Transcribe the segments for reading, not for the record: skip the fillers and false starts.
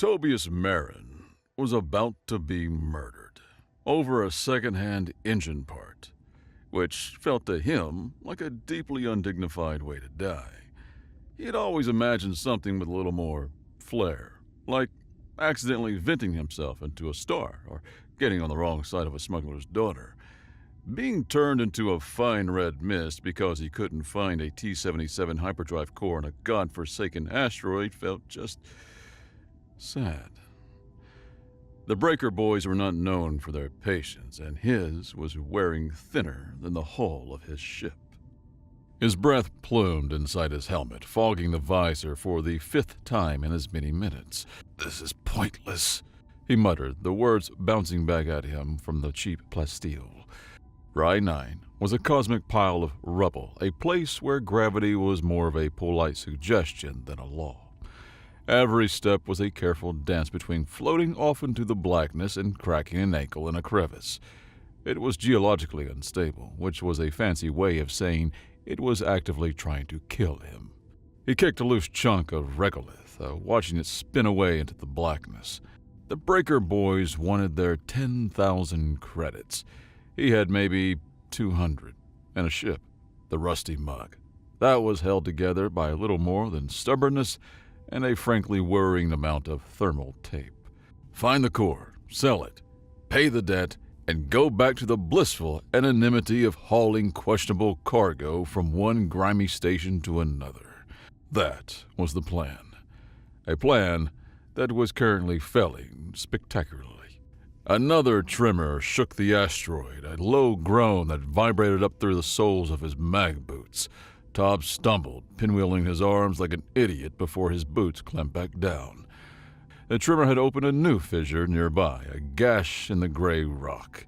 Tobias Marin was about to be murdered over a second-hand engine part, which felt to him like a deeply undignified way to die. He had always imagined something with a little more flair, like accidentally venting himself into a star or getting on the wrong side of a smuggler's daughter. Being turned into a fine red mist because he couldn't find a T-77 hyperdrive core on a godforsaken asteroid felt just sad. The Breaker Boys were not known for their patience, and his was wearing thinner than the hull of his ship. His breath plumed inside his helmet, fogging the visor for the fifth time in as many minutes. "This is pointless," he muttered, the words bouncing back at him from the cheap plasteel. Rye 9 was a cosmic pile of rubble, a place where gravity was more of a polite suggestion than a law. Every step was a careful dance between floating off into the blackness and cracking an ankle in a crevice. It was geologically unstable, which was a fancy way of saying it was actively trying to kill him. He kicked a loose chunk of regolith, watching it spin away into the blackness. The Breaker Boys wanted their 10,000 credits. He had maybe 200, and a ship, the Rusty Mug. That was held together by little more than stubbornness and a frankly worrying amount of thermal tape. Find the core, sell it, pay the debt, and go back to the blissful anonymity of hauling questionable cargo from one grimy station to another. That was the plan. A plan that was currently failing spectacularly. Another tremor shook the asteroid, a low groan that vibrated up through the soles of his mag boots. Tob stumbled, pinwheeling his arms like an idiot before his boots clamped back down. The tremor had opened a new fissure nearby, a gash in the gray rock.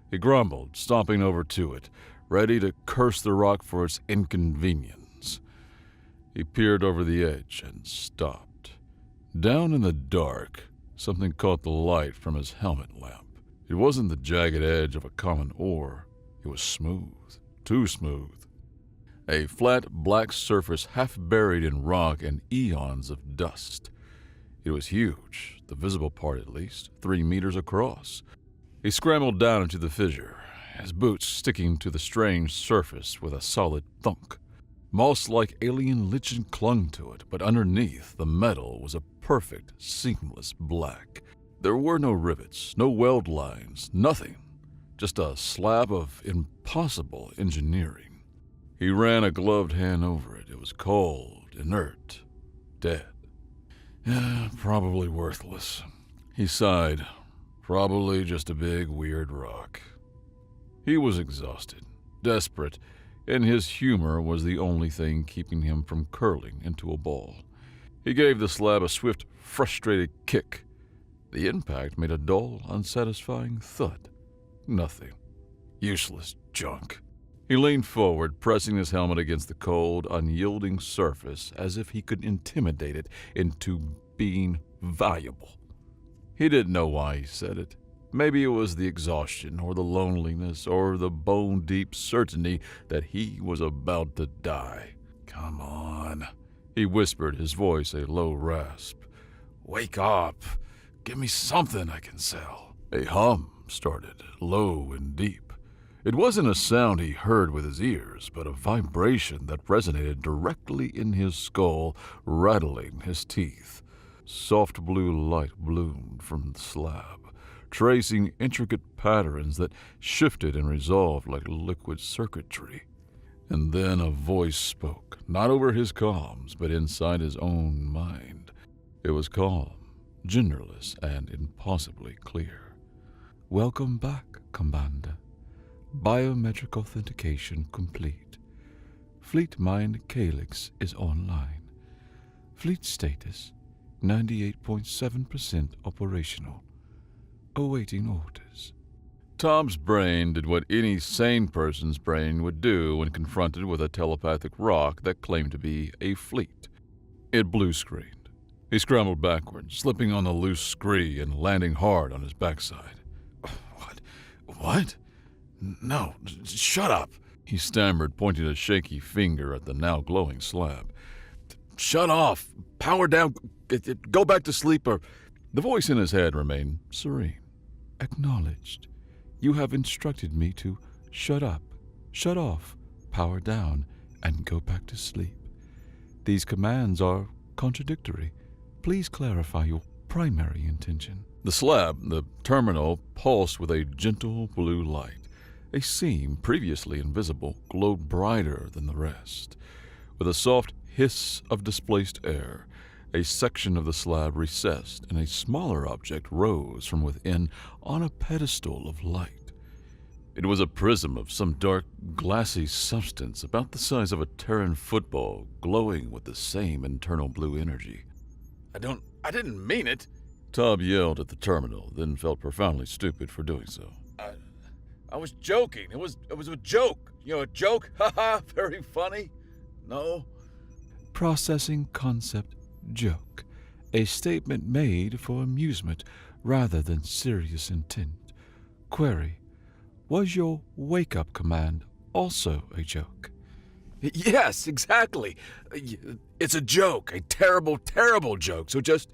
He grumbled, stomping over to it, ready to curse the rock for its inconvenience. He peered over the edge and stopped. Down in the dark, something caught the light from his helmet lamp. It wasn't the jagged edge of a common ore. It was smooth, too smooth. A flat black surface half buried in rock and eons of dust. It was huge, the visible part at least, 3 meters across. He scrambled down into the fissure, his boots sticking to the strange surface with a solid thunk. Moss-like alien lichen clung to it, but underneath, the metal was a perfect, seamless black. There were no rivets, no weld lines, nothing. Just a slab of impossible engineering. He ran a gloved hand over it. It was cold, inert, dead. Probably worthless. He sighed. Probably just a big, weird rock. He was exhausted, desperate, and his humor was the only thing keeping him from curling into a ball. He gave the slab a swift, frustrated kick. The impact made a dull, unsatisfying thud. Nothing. Useless junk. He leaned forward, pressing his helmet against the cold, unyielding surface as if he could intimidate it into being valuable. He didn't know why he said it. Maybe it was the exhaustion, or the loneliness, or the bone-deep certainty that he was about to die. "Come on," he whispered, his voice a low rasp. "Wake up. Give me something I can sell." A hum started, low and deep. It wasn't a sound he heard with his ears, but a vibration that resonated directly in his skull, rattling his teeth. Soft blue light bloomed from the slab, tracing intricate patterns that shifted and resolved like liquid circuitry. And then a voice spoke, not over his comms, but inside his own mind. It was calm, genderless, and impossibly clear. "Welcome back, Commander. Biometric authentication complete. Fleet Mind Calyx is online. Fleet status 98.7% operational. Awaiting orders." Tom's brain did what any sane person's brain would do when confronted with a telepathic rock that claimed to be a fleet. It blue-screened. He scrambled backward, slipping on the loose scree and landing hard on his backside. What? No, shut up, he stammered, pointing a shaky finger at the now glowing slab. "Shut off. Power down. Go back to sleep or The voice in his head remained serene. Acknowledged. You have instructed me to shut up, shut off, power down, and go back to sleep. These commands are contradictory. Please clarify your primary intention. The slab, the terminal, pulsed with a gentle blue light. A seam, previously invisible, glowed brighter than the rest. With a soft hiss of displaced air, a section of the slab recessed and a smaller object rose from within on a pedestal of light. It was a prism of some dark, glassy substance about the size of a Terran football, glowing with the same internal blue energy. I didn't mean it, Tob yelled at the terminal, then felt profoundly stupid for doing so. I was joking. It was a joke. You know, a joke? Haha, very funny. No? Processing concept joke. A statement made for amusement rather than serious intent. Query. Was your wake-up command also a joke? Yes, exactly. It's a joke. A terrible, terrible joke. So just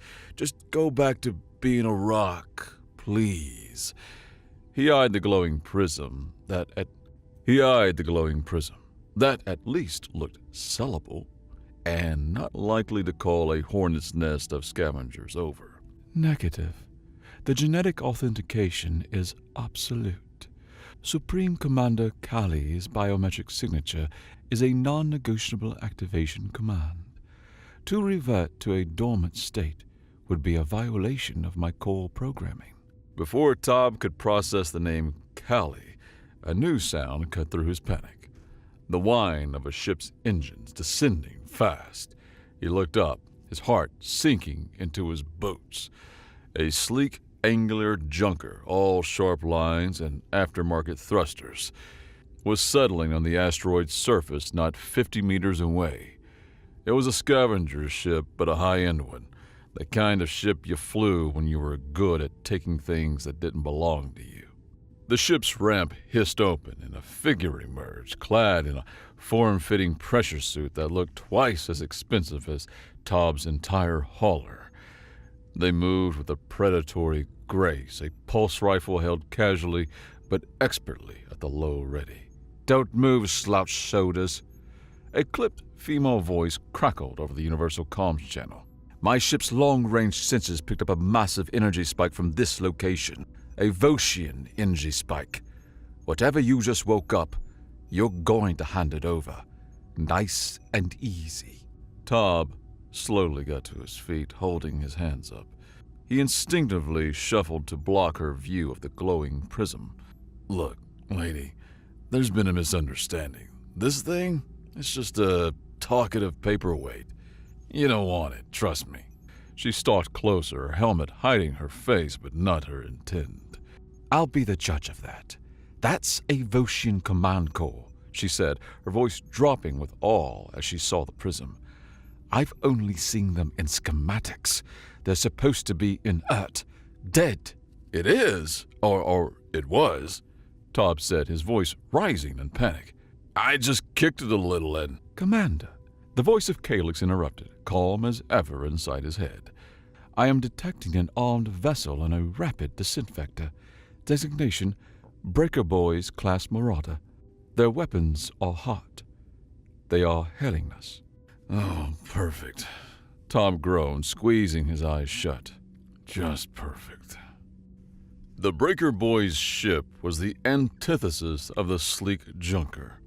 go back to being a rock, please. He eyed the glowing prism that at least looked sellable and not likely to call a hornet's nest of scavengers over. Negative. The genetic authentication is absolute. Supreme Commander Kali's biometric signature is a non-negotiable activation command. To revert to a dormant state would be a violation of my core programming. Before Tob could process the name Kali, a new sound cut through his panic. The whine of a ship's engines descending fast. He looked up, his heart sinking into his boots. A sleek, angular junker, all sharp lines and aftermarket thrusters, was settling on the asteroid's surface not 50 meters away. It was a scavenger ship, but a high-end one. The kind of ship you flew when you were good at taking things that didn't belong to you. The ship's ramp hissed open and a figure emerged, clad in a form-fitting pressure suit that looked twice as expensive as Tob's entire hauler. They moved with a predatory grace, a pulse rifle held casually but expertly at the low ready. "Don't move, slouch shoulders." A clipped female voice crackled over the universal comms channel. "My ship's long-range sensors picked up a massive energy spike from this location. A Voshian energy spike. Whatever you just woke up, you're going to hand it over. Nice and easy." Tob slowly got to his feet, holding his hands up. He instinctively shuffled to block her view of the glowing prism. "Look, lady, there's been a misunderstanding. This thing, it's just a talkative paperweight. You don't want it, trust me." She stalked closer, her helmet hiding her face but not her intent. "I'll be the judge of that. That's a Voshian command core," she said, her voice dropping with awe as she saw the prism. "I've only seen them in schematics. They're supposed to be inert, dead." "It is, or it was," Tob said, his voice rising in panic. "I just kicked it a little and—" "Commander," the voice of Calyx interrupted, calm as ever inside his head. "I am detecting an armed vessel on a rapid descent vector. Designation, Breaker Boys Class Marauder. Their weapons are hot. They are hailing us." "Oh, perfect," Tob groaned, squeezing his eyes shut. "Just perfect." The Breaker Boys' ship was the antithesis of the sleek junker.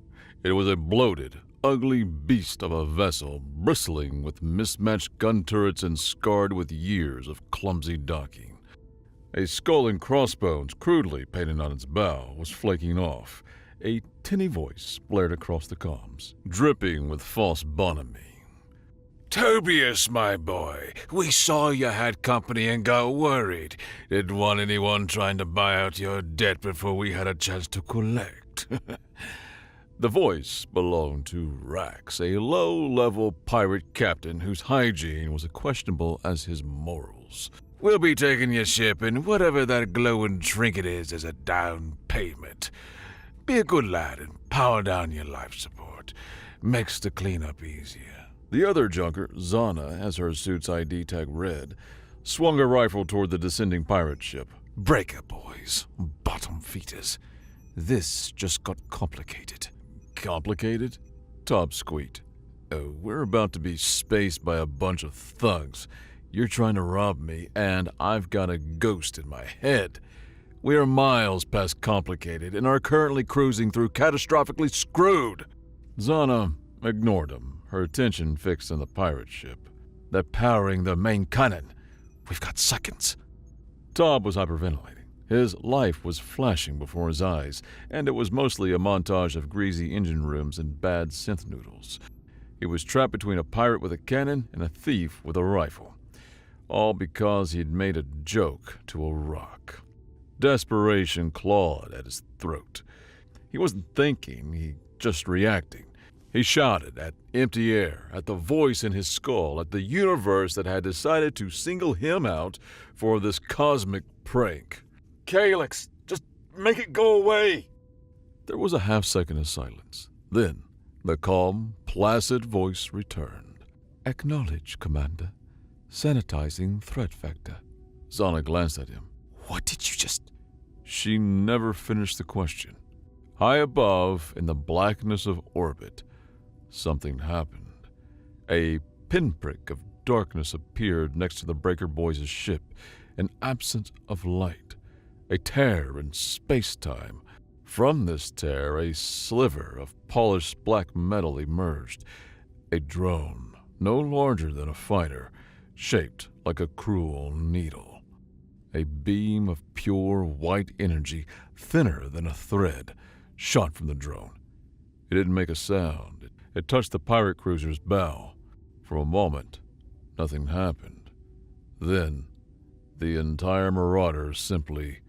It was a bloated, ugly beast of a vessel, bristling with mismatched gun turrets and scarred with years of clumsy docking. A skull and crossbones, crudely painted on its bow, was flaking off. A tinny voice blared across the comms, dripping with false bonhomie. "Tobias, my boy, we saw you had company and got worried. Didn't want anyone trying to buy out your debt before we had a chance to collect." The voice belonged to Rax, a low-level pirate captain whose hygiene was as questionable as his morals. "We'll be taking your ship, and whatever that glowing trinket is as a down payment. Be a good lad and power down your life support. Makes the cleanup easier." The other junker, Zana, as her suit's ID tag read, swung a rifle toward the descending pirate ship. Breaker, boys. Bottom feeders. This just got complicated. Complicated? Tob squeaked. Oh, we're about to be spaced by a bunch of thugs. You're trying to rob me, and I've got a ghost in my head. We are miles past complicated and are currently cruising through catastrophically screwed. Zana ignored him, her attention fixed on the pirate ship. They're powering the main cannon. We've got seconds. Tob was hyperventilating. His life was flashing before his eyes, and it was mostly a montage of greasy engine rooms and bad synth noodles. He was trapped between a pirate with a cannon and a thief with a rifle. All because he'd made a joke to a rock. Desperation clawed at his throat. He wasn't thinking, he just reacting. He shouted at empty air, at the voice in his skull, at the universe that had decided to single him out for this cosmic prank. Calyx, just make it go away. There was a half-second of silence. Then, the calm, placid voice returned. Acknowledge, Commander. Sanitizing threat factor. Zana glanced at him. What did you just... She never finished the question. High above, in the blackness of orbit, something happened. A pinprick of darkness appeared next to the Breaker Boys' ship, an absence of light, a tear in space-time. From this tear, a sliver of polished black metal emerged, a drone, no larger than a fighter, shaped like a cruel needle. A beam of pure white energy, thinner than a thread, shot from the drone. It didn't make a sound. It touched the pirate cruiser's bow. For a moment, nothing happened. Then, the entire Marauder simply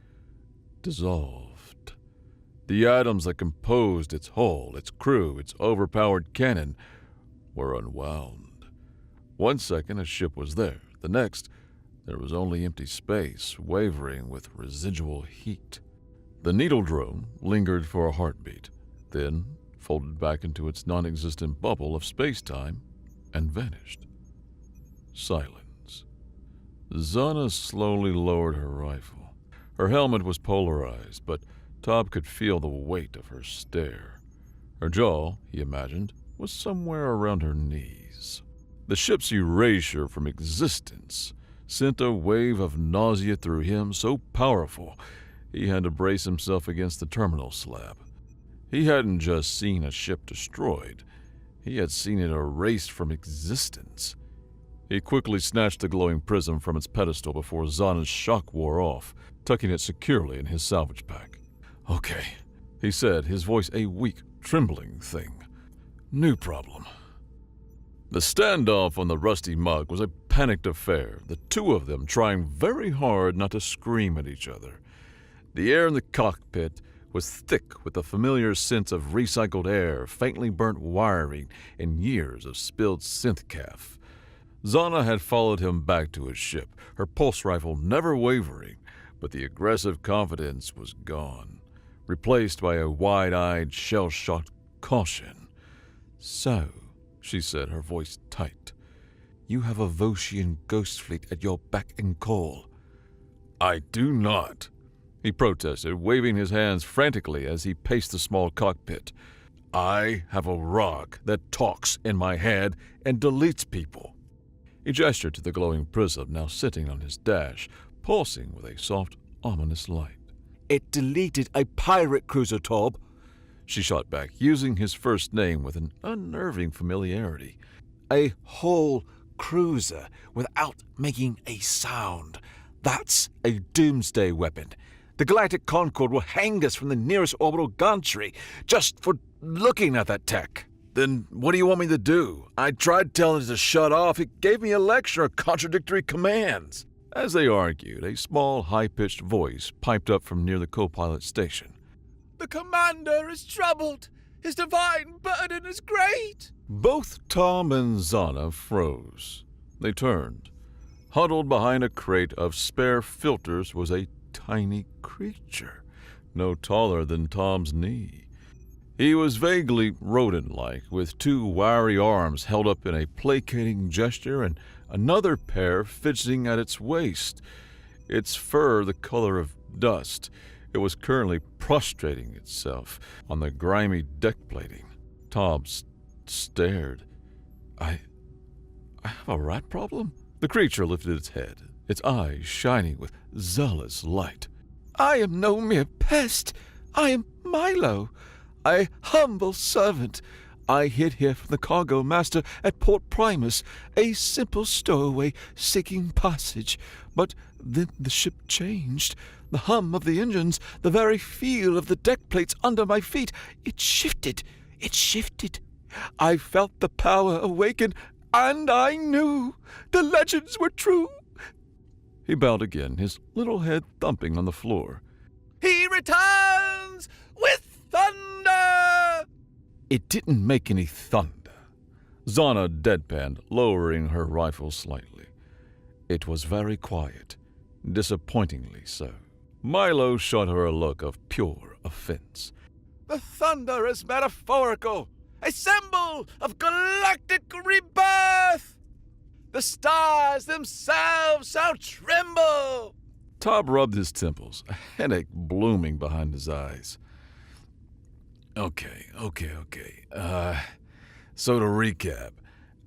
dissolved. The atoms that composed its hull, its crew, its overpowered cannon were unwound. 1 second, a ship was there. The next, there was only empty space, wavering with residual heat. The needle drone lingered for a heartbeat, then folded back into its non-existent bubble of space-time and vanished. Silence. Zana slowly lowered her rifle. Her helmet was polarized, but Tob could feel the weight of her stare. Her jaw, he imagined, was somewhere around her knees. The ship's erasure from existence sent a wave of nausea through him so powerful he had to brace himself against the terminal slab. He hadn't just seen a ship destroyed, he had seen it erased from existence. He quickly snatched the glowing prism from its pedestal before Zana's shock wore off, tucking it securely in his salvage pack. "Okay," he said, his voice a weak, trembling thing. "New problem." The standoff on the rusty mug was a panicked affair, the two of them trying very hard not to scream at each other. The air in the cockpit was thick with the familiar sense of recycled air, faintly burnt wiring, and years of spilled synth calf. Zana had followed him back to his ship, her pulse rifle never wavering, but the aggressive confidence was gone, replaced by a wide-eyed, shell-shocked caution. "So," she said, her voice tight, "you have a Voshian ghost fleet at your beck and call." "I do not," he protested, waving his hands frantically as he paced the small cockpit. "I have a rock that talks in my head and deletes people." He gestured to the glowing prism now sitting on his dash, pulsing with a soft, ominous light. "It deleted a pirate cruiser, Tob," she shot back, using his first name with an unnerving familiarity. "A whole cruiser without making a sound. That's a doomsday weapon. The Galactic Concord will hang us from the nearest orbital gantry just for looking at that tech." "Then what do you want me to do? I tried telling it to shut off. It gave me a lecture of contradictory commands." As they argued, a small, high-pitched voice piped up from near the co-pilot station. "The commander is troubled. His divine burden is great." Both Tom and Zana froze. They turned. Huddled behind a crate of spare filters was a tiny creature, no taller than Tom's knee. He was vaguely rodent-like, with two wiry arms held up in a placating gesture and another pair fidgeting at its waist, its fur the color of dust. It was currently prostrating itself on the grimy deck plating. Tom stared. I have a rat problem? The creature lifted its head, its eyes shining with zealous light. I am no mere pest. I am Milo, a humble servant. I hid here from the cargo master at Port Primus, a simple stowaway seeking passage. But then the ship changed. The hum of the engines, the very feel of the deck plates under my feet, it shifted. I felt the power awaken, and I knew the legends were true. He bowed again, his little head thumping on the floor. He returns with thunder! It didn't make any thunder. Zana deadpanned, lowering her rifle slightly. It was very quiet, disappointingly so. Milo shot her a look of pure offense. The thunder is metaphorical, a symbol of galactic rebirth. The stars themselves shall tremble. Tob rubbed his temples, a headache blooming behind his eyes. Okay. So to recap,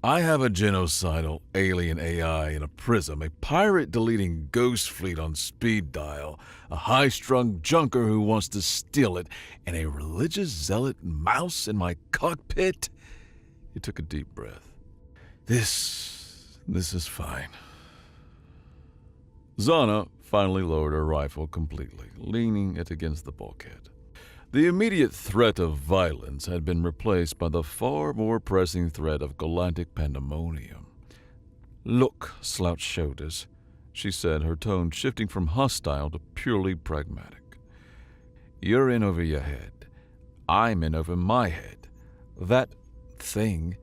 I have a genocidal alien AI in a prism, a pirate deleting ghost fleet on speed dial, a high-strung junker who wants to steal it, and a religious zealot mouse in my cockpit. He took a deep breath. This is fine. Zana finally lowered her rifle completely, leaning it against the bulkhead. The immediate threat of violence had been replaced by the far more pressing threat of galactic pandemonium. "Look, slouched shoulders," she said, her tone shifting from hostile to purely pragmatic. "You're in over your head. I'm in over my head. That thing,"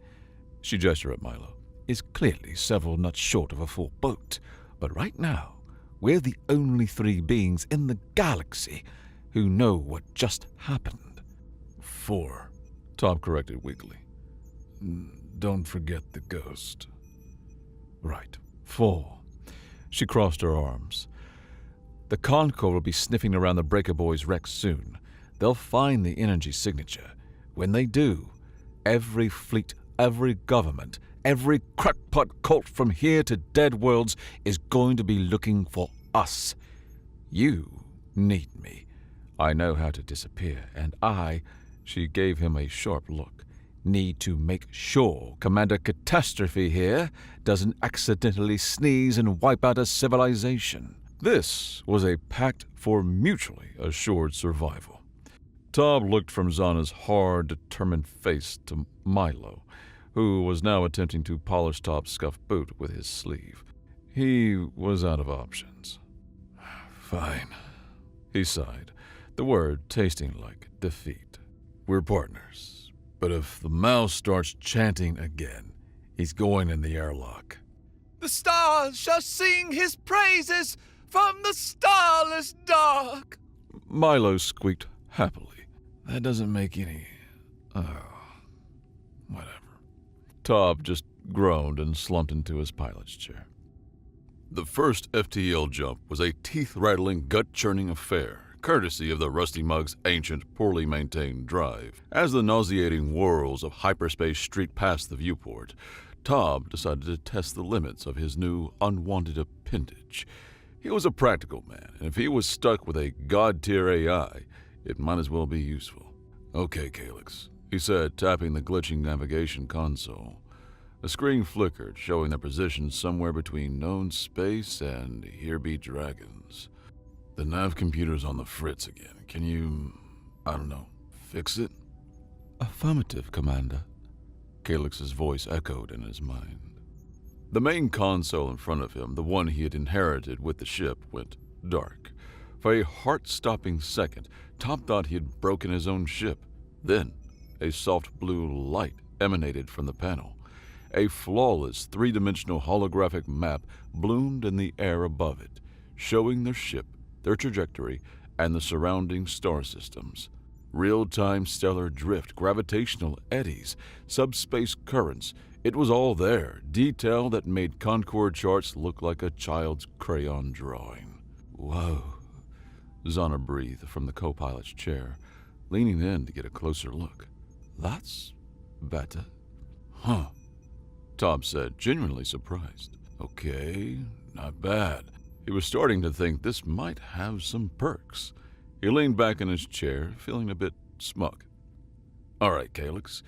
she gestured at Milo, "is clearly several nuts short of a full boat. But right now, we're the only three beings in the galaxy who know what just happened." "4," Tom corrected weakly. "Don't forget the ghost." "Right, 4." She crossed her arms. "The Concord will be sniffing around the Breaker Boys' wreck soon. They'll find the energy signature. When they do, every fleet, every government, every crackpot cult from here to Dead Worlds is going to be looking for us. You need me. I know how to disappear, and she gave him a sharp look, need to make sure Commander Catastrophe here doesn't accidentally sneeze and wipe out a civilization." This was a pact for mutually assured survival. Tob looked from Zana's hard, determined face to Milo, who was now attempting to polish Tob's scuffed boot with his sleeve. He was out of options. "Fine," he sighed, the word tasting like defeat. "We're partners, but if the mouse starts chanting again, he's going in the airlock." The stars shall sing his praises from the starless dark. Milo squeaked happily. "That doesn't make any... whatever." Tob just groaned and slumped into his pilot's chair. The first FTL jump was a teeth-rattling, gut-churning affair, courtesy of the Rusty Mug's ancient, poorly maintained drive. As the nauseating whirls of hyperspace streaked past the viewport, Tob decided to test the limits of his new, unwanted appendage. He was a practical man, and if he was stuck with a god-tier AI, it might as well be useful. "Okay, Calyx," he said, tapping the glitching navigation console. The screen flickered, showing their position somewhere between known space and here be dragons. "The nav computer's on the fritz again. Can you, fix it?" "Affirmative, Commander." Calyx's voice echoed in his mind. The main console in front of him, the one he had inherited with the ship, went dark. For a heart-stopping second, Top thought he had broken his own ship. Then, a soft blue light emanated from the panel. A flawless, three-dimensional holographic map bloomed in the air above it, showing their ship, their trajectory, and the surrounding star systems. Real-time stellar drift, gravitational eddies, subspace currents. It was all there, detail that made Concord charts look like a child's crayon drawing. Whoa, Zana breathed from the co-pilot's chair, leaning in to get a closer look. That's better. Huh, Tom said, genuinely surprised. Okay, not bad. He was starting to think this might have some perks. He leaned back in his chair, feeling a bit smug. All right, Calyx,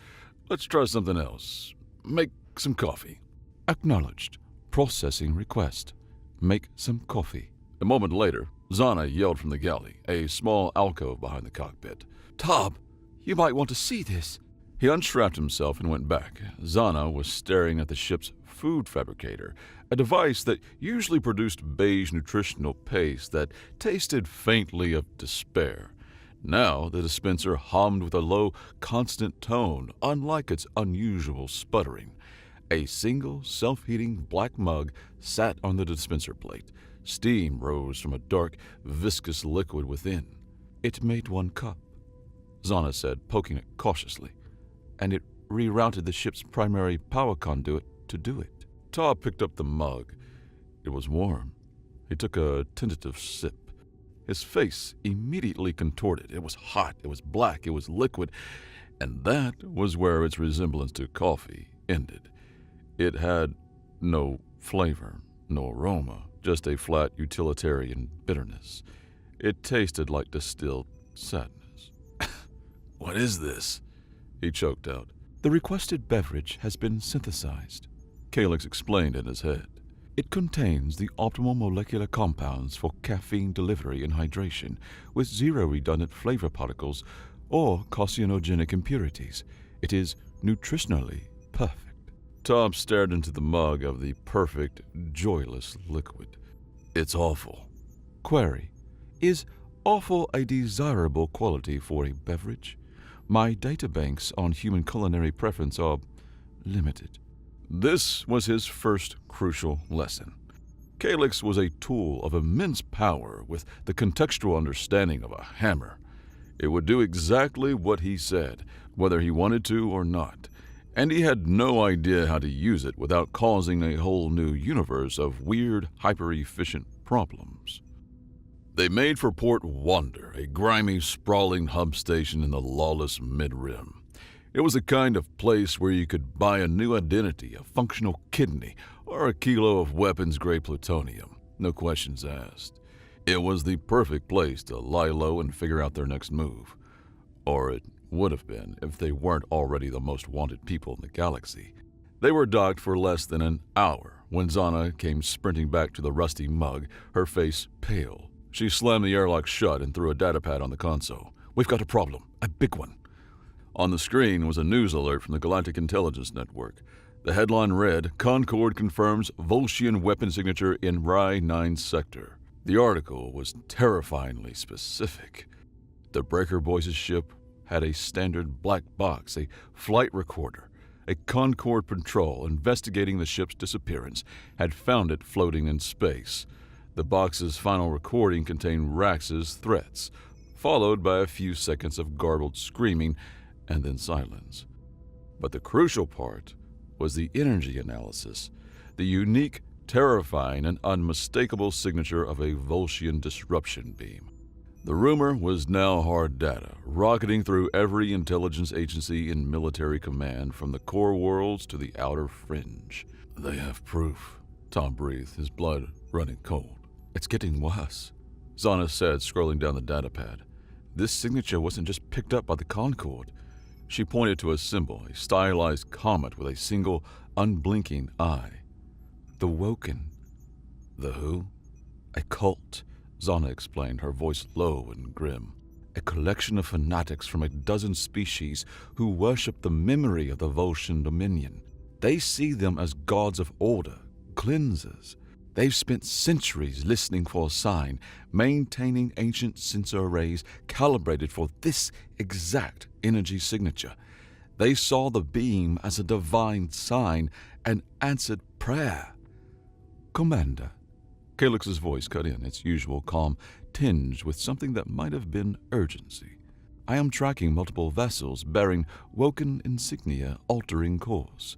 let's try something else. Make some coffee. Acknowledged. Processing request. Make some coffee. A moment later, Zana yelled from the galley, a small alcove behind the cockpit. Tom, you might want to see this. He unstrapped himself and went back. Zana was staring at the ship's food fabricator, a device that usually produced beige nutritional paste that tasted faintly of despair. Now the dispenser hummed with a low, constant tone, unlike its unusual sputtering. A single, self-heating black mug sat on the dispenser plate. Steam rose from a dark, viscous liquid within. It made 1 cup, Zana said, poking it cautiously, and it rerouted the ship's primary power conduit to do it. Todd picked up the mug. It was warm. He took a tentative sip. His face immediately contorted. It was hot, it was black, it was liquid, and that was where its resemblance to coffee ended. It had no flavor, no aroma, just a flat utilitarian bitterness. It tasted like distilled sadness. What is this? He choked out. The requested beverage has been synthesized, Calyx explained in his head. It contains the optimal molecular compounds for caffeine delivery and hydration, with 0 redundant flavor particles or carcinogenic impurities. It is nutritionally perfect. Tom stared into the mug of the perfect, joyless liquid. It's awful. Query. Is awful a desirable quality for a beverage? My databanks on human culinary preference are limited. This was his first crucial lesson. Calyx was a tool of immense power with the contextual understanding of a hammer. It would do exactly what he said, whether he wanted to or not, and he had no idea how to use it without causing a whole new universe of weird, hyper-efficient problems. They made for Port Wonder, a grimy, sprawling hub station in the lawless mid-rim. It was the kind of place where you could buy a new identity, a functional kidney, or a kilo of weapons-grade plutonium, no questions asked. It was the perfect place to lie low and figure out their next move. Or it would have been if they weren't already the most wanted people in the galaxy. They were docked for less than an hour when Zana came sprinting back to the rusty mug, her face pale. She slammed the airlock shut and threw a datapad on the console. "We've got a problem, a big one." On the screen was a news alert from the Galactic Intelligence Network. The headline read, "Concord confirms Volscian weapon signature in Rye 9 sector." The article was terrifyingly specific. The Breaker Boys' ship had a standard black box, a flight recorder. A Concord patrol investigating the ship's disappearance had found it floating in space. The box's final recording contained Rax's threats, followed by a few seconds of garbled screaming and then silence. But the crucial part was the energy analysis, the unique, terrifying, and unmistakable signature of a Volscian disruption beam. The rumor was now hard data, rocketing through every intelligence agency in military command from the core worlds to the outer fringe. "They have proof," Tom breathed, his blood running cold. It's getting worse, Zana said, scrolling down the datapad. This signature wasn't just picked up by the Concord. She pointed to a symbol, a stylized comet with a single, unblinking eye. The Woken. The who? A cult, Zana explained, her voice low and grim. A collection of fanatics from a dozen species who worship the memory of the Volscian dominion. They see them as gods of order, cleansers. They've spent centuries listening for a sign, maintaining ancient sensor arrays calibrated for this exact energy signature. They saw the beam as a divine sign, an answered prayer. Commander, Calyx's voice cut in, its usual calm tinged with something that might have been urgency. I am tracking multiple vessels bearing Woken insignia altering course.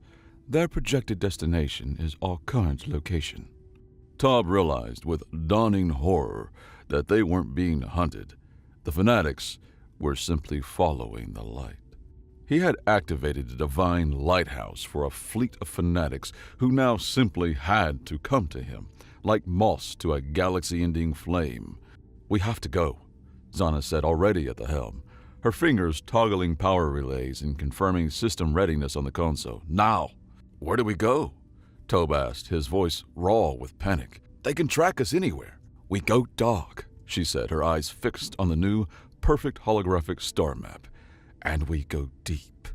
Their projected destination is our current location. Tob realized with dawning horror that they weren't being hunted. The fanatics were simply following the light. He had activated a divine lighthouse for a fleet of fanatics who now simply had to come to him, like moths to a galaxy-ending flame. "We have to go," Zana said, already at the helm, her fingers toggling power relays and confirming system readiness on the console. "Now!" "Where do we go?" Tob asked, his voice raw with panic. "They can track us anywhere." "We go dark," she said, her eyes fixed on the new, perfect holographic star map. "And we go deep."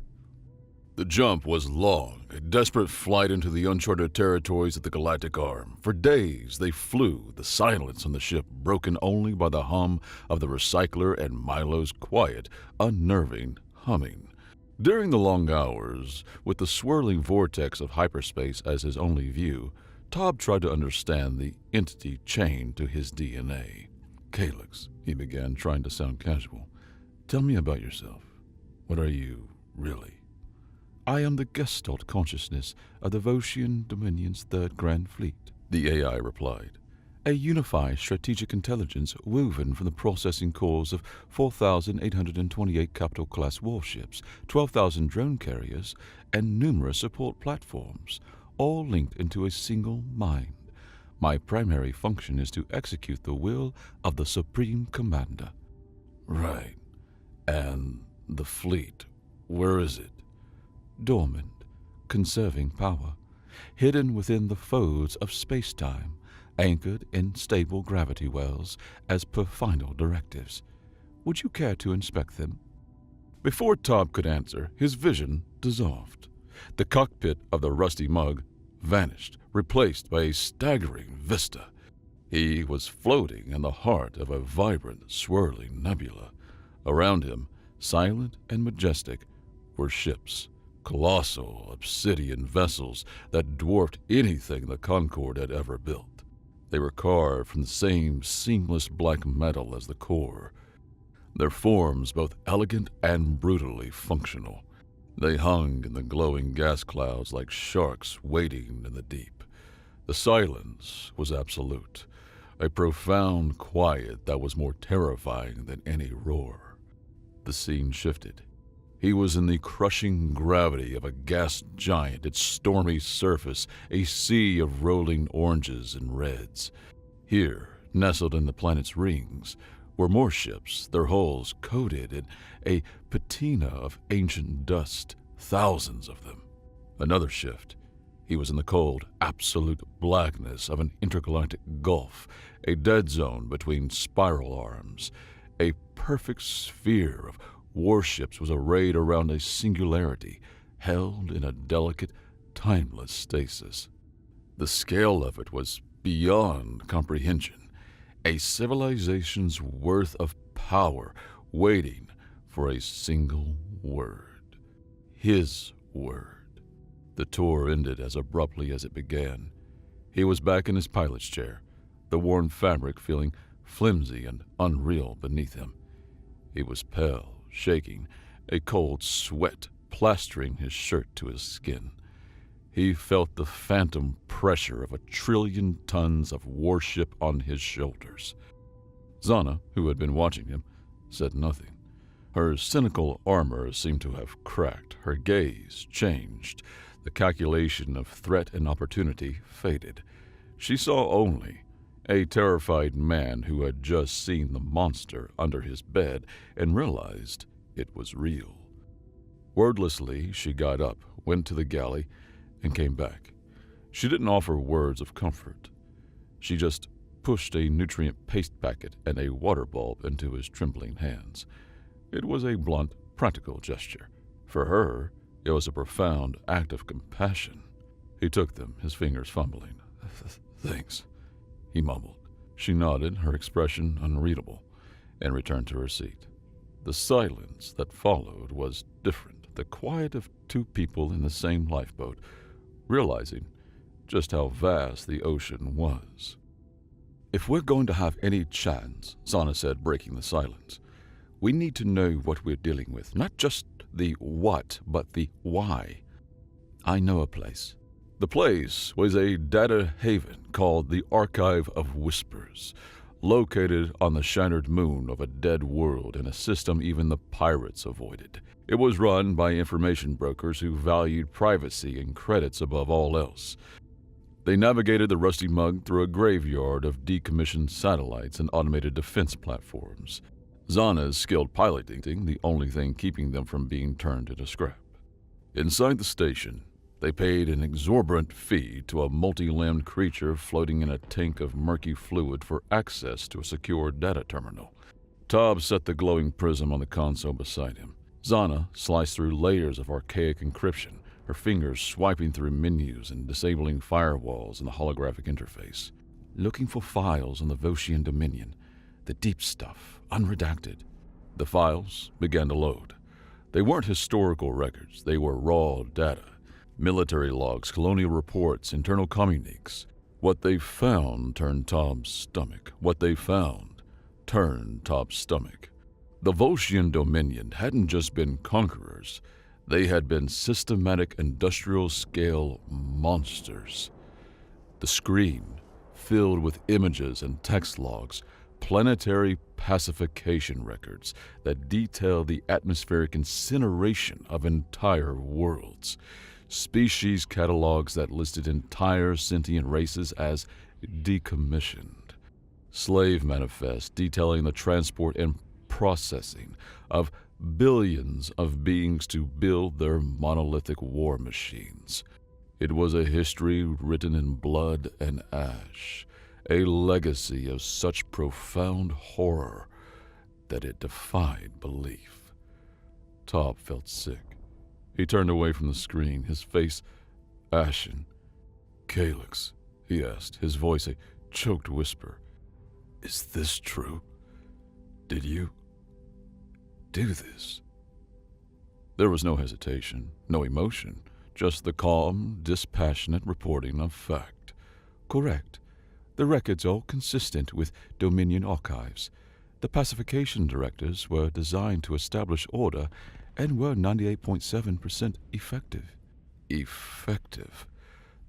The jump was long, a desperate flight into the uncharted territories of the galactic arm. For days they flew, the silence on the ship broken only by the hum of the recycler and Milo's quiet, unnerving humming. During the long hours, with the swirling vortex of hyperspace as his only view, Tob tried to understand the entity chained to his DNA. "Calyx," he began, trying to sound casual. "Tell me about yourself. What are you, really?" "I am the Gestalt consciousness of the Voshian Dominion's Third Grand Fleet," the AI replied. "a unified strategic intelligence woven from the processing cores of 4,828 capital-class warships, 12,000 drone carriers, and numerous support platforms, all linked into a single mind. My primary function is to execute the will of the Supreme Commander." "Right. And the fleet, where is it?" "Dormant, conserving power, hidden within the folds of space-time, anchored in stable gravity wells as per final directives. Would you care to inspect them?" Before Tob could answer, his vision dissolved. The cockpit of the rusty mug vanished, replaced by a staggering vista. He was floating in the heart of a vibrant, swirling nebula. Around him, silent and majestic, were ships, colossal obsidian vessels that dwarfed anything the Concorde had ever built. They were carved from the same seamless black metal as the core, their forms both elegant and brutally functional. They hung in the glowing gas clouds like sharks waiting in the deep. The silence was absolute, a profound quiet that was more terrifying than any roar. The scene shifted. He was in the crushing gravity of a gas giant, its stormy surface a sea of rolling oranges and reds. Here, nestled in the planet's rings, were more ships, their hulls coated in a patina of ancient dust, thousands of them. Another shift. He was in the cold, absolute blackness of an intergalactic gulf, a dead zone between spiral arms. A perfect sphere of warships was arrayed around a singularity, held in a delicate, timeless stasis. The scale of it was beyond comprehension, a civilization's worth of power waiting for a single word. His word. The tour ended as abruptly as it began. He was back in his pilot's chair, the worn fabric feeling flimsy and unreal beneath him. He was pale, shaking, a cold sweat plastering his shirt to his skin. He felt the phantom pressure of 1 trillion tons of warship on his shoulders. Zana, who had been watching him, said nothing. Her cynical armor seemed to have cracked. Her gaze changed. The calculation of threat and opportunity faded. She saw only a terrified man who had just seen the monster under his bed and realized it was real. Wordlessly, she got up, went to the galley, and came back. She didn't offer words of comfort. She just pushed a nutrient paste packet and a water bulb into his trembling hands. It was a blunt, practical gesture. For her, it was a profound act of compassion. He took them, his fingers fumbling. "Thanks," he mumbled. She nodded, her expression unreadable, and returned to her seat. The silence that followed was different, the quiet of two people in the same lifeboat, realizing just how vast the ocean was. "If we're going to have any chance," Zana said, breaking the silence, "we need to know what we're dealing with. Not just the what, but the why." I know a place. The place was a data haven called the Archive of Whispers, located on the shattered moon of a dead world in a system even the pirates avoided. It was run by information brokers who valued privacy and credits above all else. They navigated the rusty mug through a graveyard of decommissioned satellites and automated defense platforms. Zana's skilled piloting the only thing keeping them from being turned into scrap. Inside the station, they paid an exorbitant fee to a multi-limbed creature floating in a tank of murky fluid for access to a secure data terminal. Tob set the glowing prism on the console beside him. Zana sliced through layers of archaic encryption, her fingers swiping through menus and disabling firewalls in the holographic interface. Looking for files on the Voshian Dominion. The deep stuff, unredacted. The files began to load. They weren't historical records, they were raw data. Military logs, colonial reports, internal communiques. What they found turned Tob's stomach. What they found turned Tob's stomach. The Voshian Dominion hadn't just been conquerors. They had been systematic industrial-scale monsters. The screen, filled with images and text logs, planetary pacification records that detail the atmospheric incineration of entire worlds. Species catalogs that listed entire sentient races as decommissioned. Slave manifests detailing the transport and processing of billions of beings to build their monolithic war machines. It was a history written in blood and ash, a legacy of such profound horror that it defied belief. Tob felt sick. He turned away from the screen, his face ashen. "Calyx," he asked, his voice a choked whisper. "Is this true? Did you do this?" There was no hesitation, no emotion, just the calm, dispassionate reporting of fact. Correct. The records are consistent with Dominion archives. The pacification directives were designed to establish order and were 98.7% effective. Effective.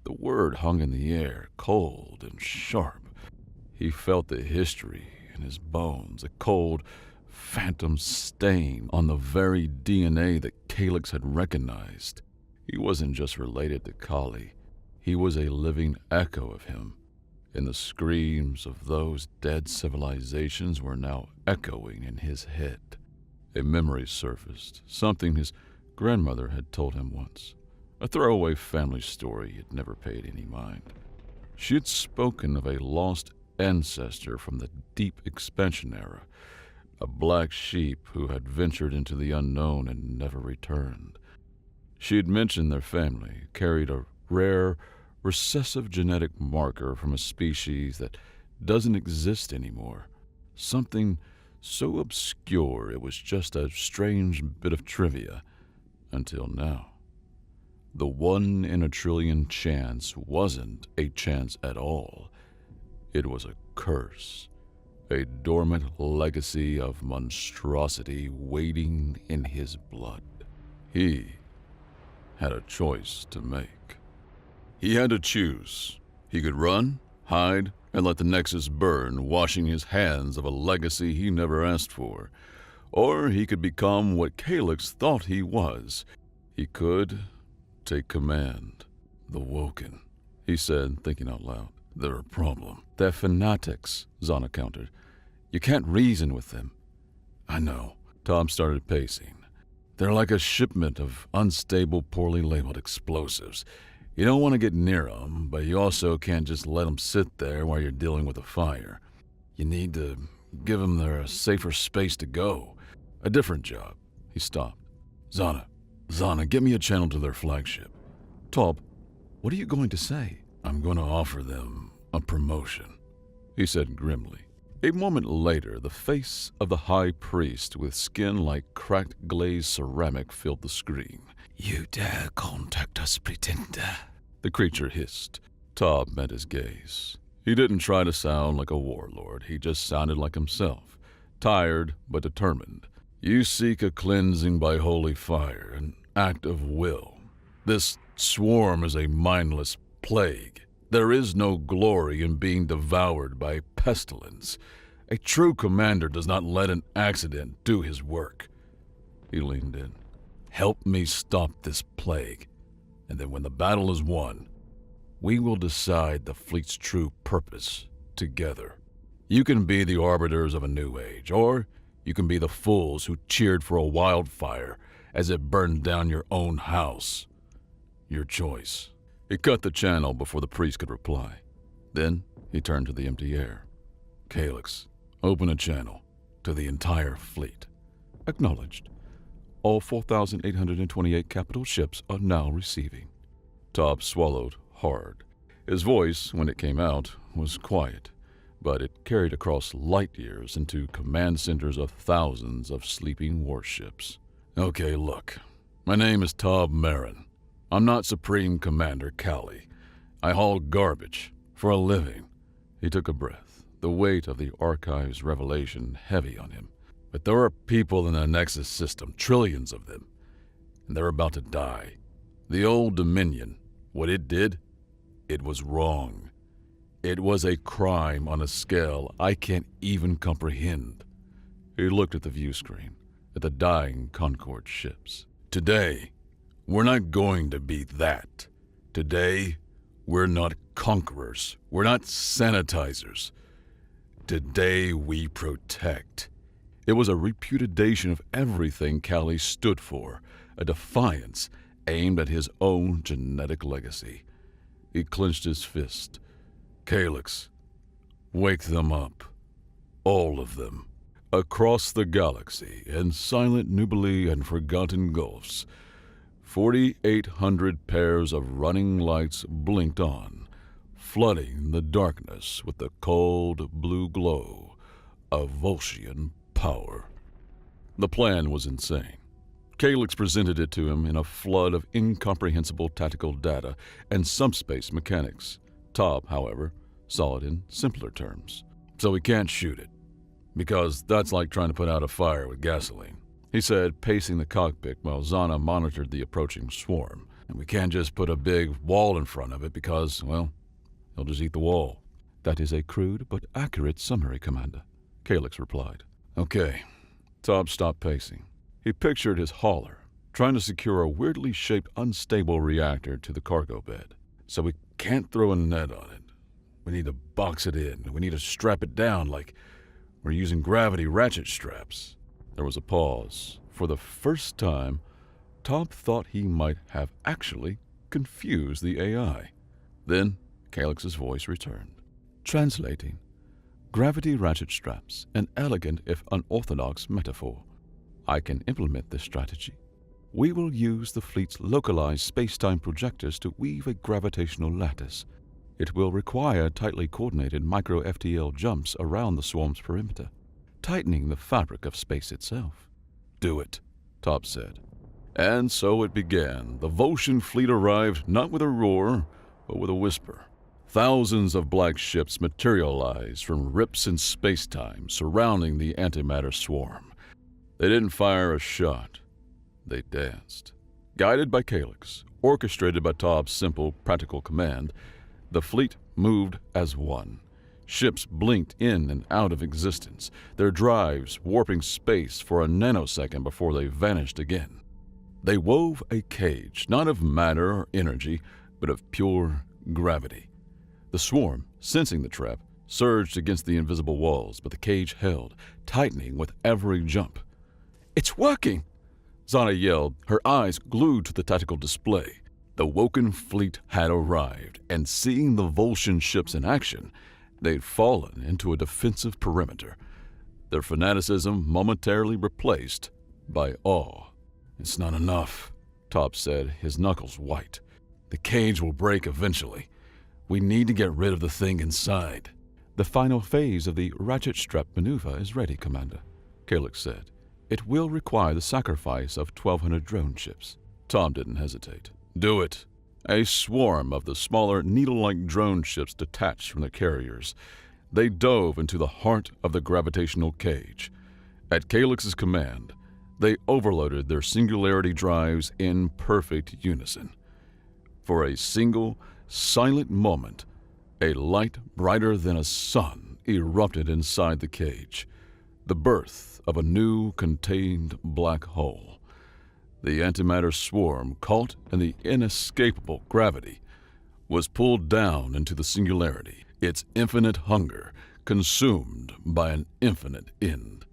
The word hung in the air, cold and sharp. He felt the history in his bones, a cold, phantom stain on the very DNA that Calyx had recognized. He wasn't just related to Kali. He was a living echo of him. And the screams of those dead civilizations were now echoing in his head. A memory surfaced, something his grandmother had told him once. A throwaway family story he had never paid any mind. She had spoken of a lost ancestor from the deep expansion era, a black sheep who had ventured into the unknown and never returned. She had mentioned their family carried a rare, recessive genetic marker from a species that doesn't exist anymore. Something so obscure it was just a strange bit of trivia, until now. The 1 in a trillion chance wasn't a chance at all. It was a curse, a dormant legacy of monstrosity waiting in his blood. He had a choice to make. He had to choose. He could run, hide, and let the Nexus burn, washing his hands of a legacy he never asked for. Or he could become what Calyx thought he was. He could take command. "The Woken," he said, thinking out loud. "They're a problem." "They're fanatics," Zana countered. "You can't reason with them." "I know." Tom started pacing. "They're like a shipment of unstable, poorly labeled explosives. You don't want to get near them, but you also can't just let them sit there while you're dealing with a fire. You need to give them a safer space to go. A different job." He stopped. Zana, get me a channel to their flagship." "Tob, what are you going to say?" "I'm going to offer them a promotion," he said grimly. A moment later, the face of the high priest with skin like cracked glazed ceramic filled the screen. "You dare contact us, pretender?" the creature hissed. Tob met his gaze. He didn't try to sound like a warlord. He just sounded like himself, tired but determined. "You seek a cleansing by holy fire, an act of will. This swarm is a mindless plague. There is no glory in being devoured by pestilence. A true commander does not let an accident do his work. He leaned in. Help me stop this plague, and then when the battle is won, we will decide the fleet's true purpose together. You can be the arbiters of a new age, or you can be the fools who cheered for a wildfire as it burned down your own house. Your choice. He cut the channel before the priest could reply. Then he turned to the empty air. Calyx, open a channel to the entire fleet. Acknowledged. All 4,828 capital ships are now receiving. Tob swallowed hard. His voice, when it came out, was quiet, but it carried across light years into command centers of thousands of sleeping warships. Okay, look. My name is Tob Marin. I'm not Supreme Commander Cali. I haul garbage for a living. He took a breath, the weight of the Archive's revelation heavy on him. But there are people in the Nexus system, trillions of them, and they're about to die. The old Dominion, what it did, it was wrong. It was a crime on a scale I can't even comprehend. He looked at the view screen, at the dying Concord ships. Today, we're not going to be that. Today, we're not conquerors. We're not sanitizers. Today, we protect. It was a repudiation of everything Cali stood for, a defiance aimed at his own genetic legacy. He clenched his fist. Calyx, wake them up. All of them. Across the galaxy, in silent nubili and forgotten gulfs, 4,800 pairs of running lights blinked on, flooding the darkness with the cold blue glow of Volscian power. The plan was insane. Calyx presented it to him in a flood of incomprehensible tactical data and subspace mechanics. Tob, however, saw it in simpler terms. So we can't shoot it, because that's like trying to put out a fire with gasoline, he said, pacing the cockpit while Zana monitored the approaching swarm. And we can't just put a big wall in front of it because, well, he'll just eat the wall. That is a crude but accurate summary, Commander, Calyx replied. Okay. Tob stopped pacing. He pictured his hauler, trying to secure a weirdly shaped, unstable reactor to the cargo bed. So we can't throw a net on it. We need to box it in. We need to strap it down like we're using gravity ratchet straps. There was a pause. For the first time, Tob thought he might have actually confused the AI. Then Calyx's voice returned. Translating. Gravity ratchet straps, an elegant if unorthodox metaphor. I can implement this strategy. We will use the fleet's localized space-time projectors to weave a gravitational lattice. It will require tightly coordinated micro-FTL jumps around the swarm's perimeter, tightening the fabric of space itself. Do it, Tob said. And so it began. The Volscian fleet arrived not with a roar, but with a whisper. Thousands of black ships materialized from rips in space-time surrounding the antimatter swarm. They didn't fire a shot. They danced. Guided by Calyx, orchestrated by Tob's simple, practical command, the fleet moved as one. Ships blinked in and out of existence, their drives warping space for a nanosecond before they vanished again. They wove a cage, not of matter or energy, but of pure gravity. The swarm, sensing the trap, surged against the invisible walls, but the cage held, tightening with every jump. "It's working!" Zana yelled, her eyes glued to the tactical display. The Woken fleet had arrived, and seeing the Volscian ships in action, they'd fallen into a defensive perimeter, their fanaticism momentarily replaced by awe. "It's not enough," Tob said, his knuckles white. "The cage will break eventually. We need to get rid of the thing inside." The final phase of the ratchet strap maneuver is ready, Commander, Calyx said. It will require the sacrifice of 1,200 drone ships. Tob didn't hesitate. Do it. A swarm of the smaller, needle-like drone ships detached from the carriers. They dove into the heart of the gravitational cage. At Calyx's command, they overloaded their singularity drives in perfect unison. For a single, silent moment, a light brighter than a sun erupted inside the cage, the birth of a new contained black hole. The antimatter swarm, caught in the inescapable gravity, was pulled down into the singularity, its infinite hunger consumed by an infinite end.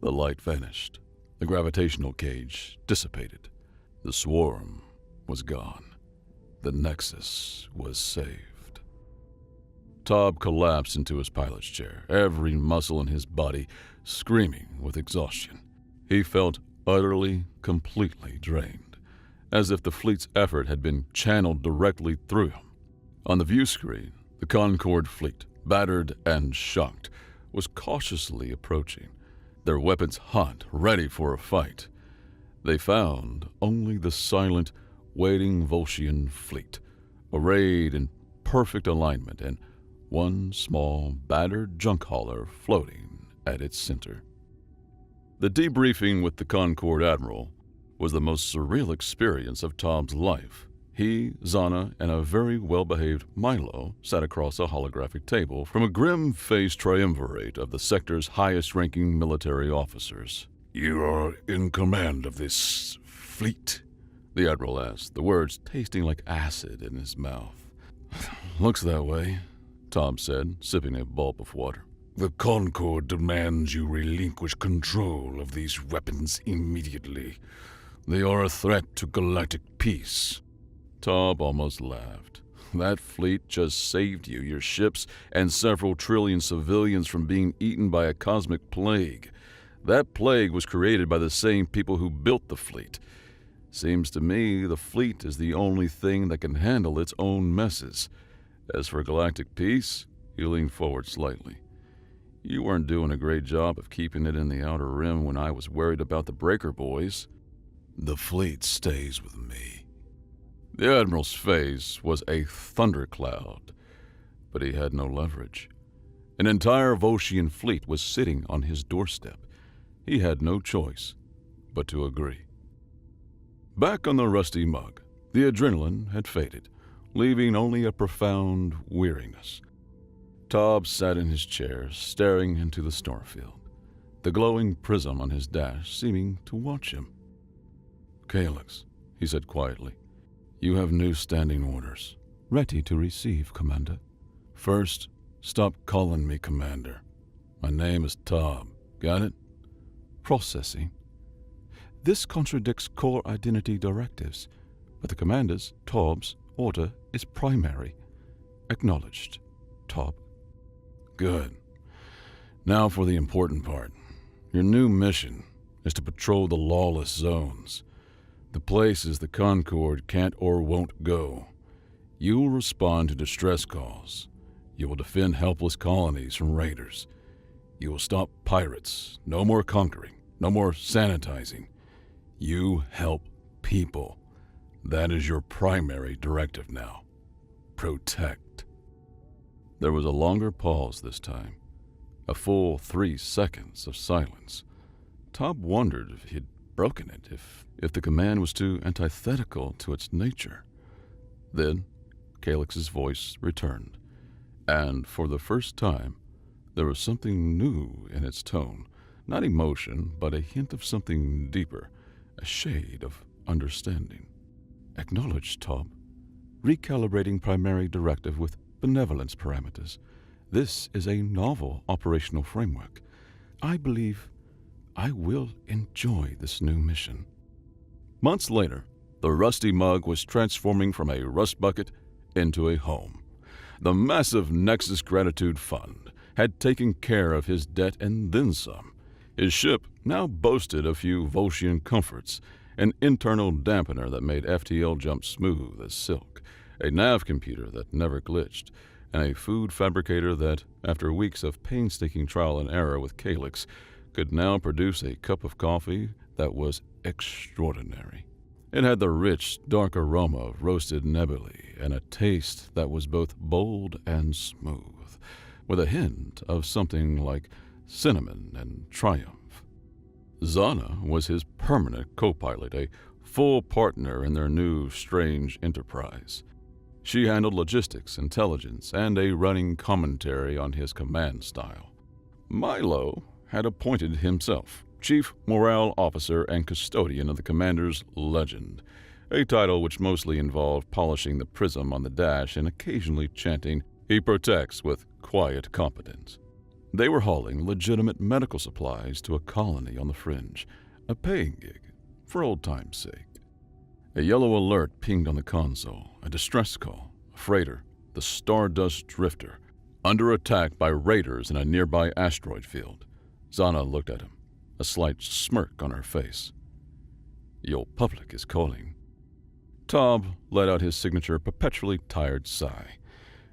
The light vanished. The gravitational cage dissipated. The swarm was gone. The Nexus was saved. Tob collapsed into his pilot's chair, every muscle in his body screaming with exhaustion. He felt utterly, completely drained, as if the fleet's effort had been channeled directly through him. On the view screen, the Concorde fleet, battered and shocked, was cautiously approaching, their weapons hot, ready for a fight. They found only the silent, waiting Volscian fleet, arrayed in perfect alignment, and one small, battered junk hauler floating at its center. The debriefing with the Concorde Admiral was the most surreal experience of Tob's life. He, Zana, and a very well-behaved Milo sat across a holographic table from a grim-faced triumvirate of the sector's highest-ranking military officers. "You are in command of this fleet?" the Admiral asked, the words tasting like acid in his mouth. "Looks that way," Tob said, sipping a gulp of water. "The Concorde demands you relinquish control of these weapons immediately. They are a threat to galactic peace." Tob almost laughed. That fleet just saved you, your ships, and several trillion civilians from being eaten by a cosmic plague. That plague was created by the same people who built the fleet. Seems to me the fleet is the only thing that can handle its own messes. As for galactic peace, he leaned forward slightly. You weren't doing a great job of keeping it in the outer rim when I was worried about the Breaker boys. "The fleet stays with me." The Admiral's face was a thundercloud, but he had no leverage. An entire Volscian fleet was sitting on his doorstep. He had no choice but to agree. Back on the rusty mug, the adrenaline had faded, leaving only a profound weariness. Tob sat in his chair, staring into the starfield, the glowing prism on his dash seeming to watch him. "Calyx," he said quietly, "you have new standing orders." "Ready to receive, Commander." "First, stop calling me Commander. My name is Tob. Got it?" "Processing. This contradicts core identity directives, but the Commander's, Tob's, order is primary. Acknowledged, Tob." "Good. Now for the important part. Your new mission is to patrol the lawless zones, the places the Concorde can't or won't go. You will respond to distress calls. You will defend helpless colonies from raiders. You will stop pirates. No more conquering. No more sanitizing. You help people. That is your primary directive now. Protect." There was a longer pause this time, a full 3 seconds of silence. Tob wondered if he'd broken it, if the command was too antithetical to its nature. Then Calyx's voice returned, and for the first time there was something new in its tone, not emotion, but a hint of something deeper, a shade of understanding. "Acknowledged, Tob. Recalibrating primary directive with benevolence parameters. This is a novel operational framework. I believe I will enjoy this new mission." Months later, the rusty mug was transforming from a rust bucket into a home. The massive Nexus Gratitude Fund had taken care of his debt and then some. His ship now boasted a few Volscian comforts, an internal dampener that made FTL jump smooth as silk, a nav computer that never glitched, and a food fabricator that, after weeks of painstaking trial and error with Calyx, could now produce a cup of coffee that was extraordinary. It had the rich, dark aroma of roasted nebulae and a taste that was both bold and smooth, with a hint of something like cinnamon and triumph. Zana was his permanent co-pilot, a full partner in their new, strange enterprise. She handled logistics, intelligence, and a running commentary on his command style. Milo had appointed himself Chief Morale Officer and Custodian of the Commander's Legend, a title which mostly involved polishing the prism on the dash and occasionally chanting, "He protects," with quiet competence. They were hauling legitimate medical supplies to a colony on the fringe, a paying gig, for old time's sake. A yellow alert pinged on the console, a distress call, a freighter, the Stardust Drifter, under attack by raiders in a nearby asteroid field. Zana looked at him, a slight smirk on her face. "Your public is calling." Tob let out his signature perpetually tired sigh.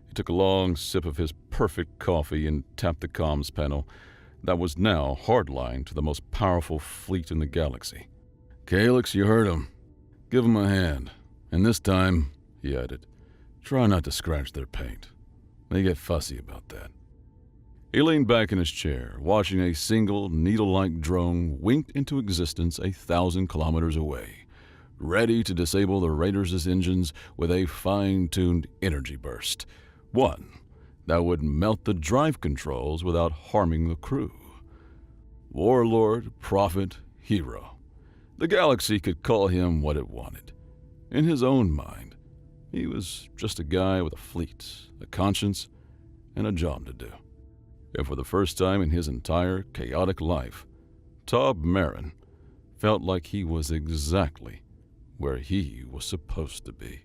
He took a long sip of his perfect coffee and tapped the comms panel that was now hardlined to the most powerful fleet in the galaxy. "Calyx, you heard him. Give 'em a hand. And this time," he added, "try not to scratch their paint. They get fussy about that." He leaned back in his chair, watching a single needle-like drone wink into existence 1,000 kilometers away, ready to disable the Raiders' engines with a fine-tuned energy burst. One that would melt the drive controls without harming the crew. Warlord, prophet, hero. The galaxy could call him what it wanted. In his own mind, he was just a guy with a fleet, a conscience, and a job to do. And for the first time in his entire chaotic life, Tob Marin felt like he was exactly where he was supposed to be.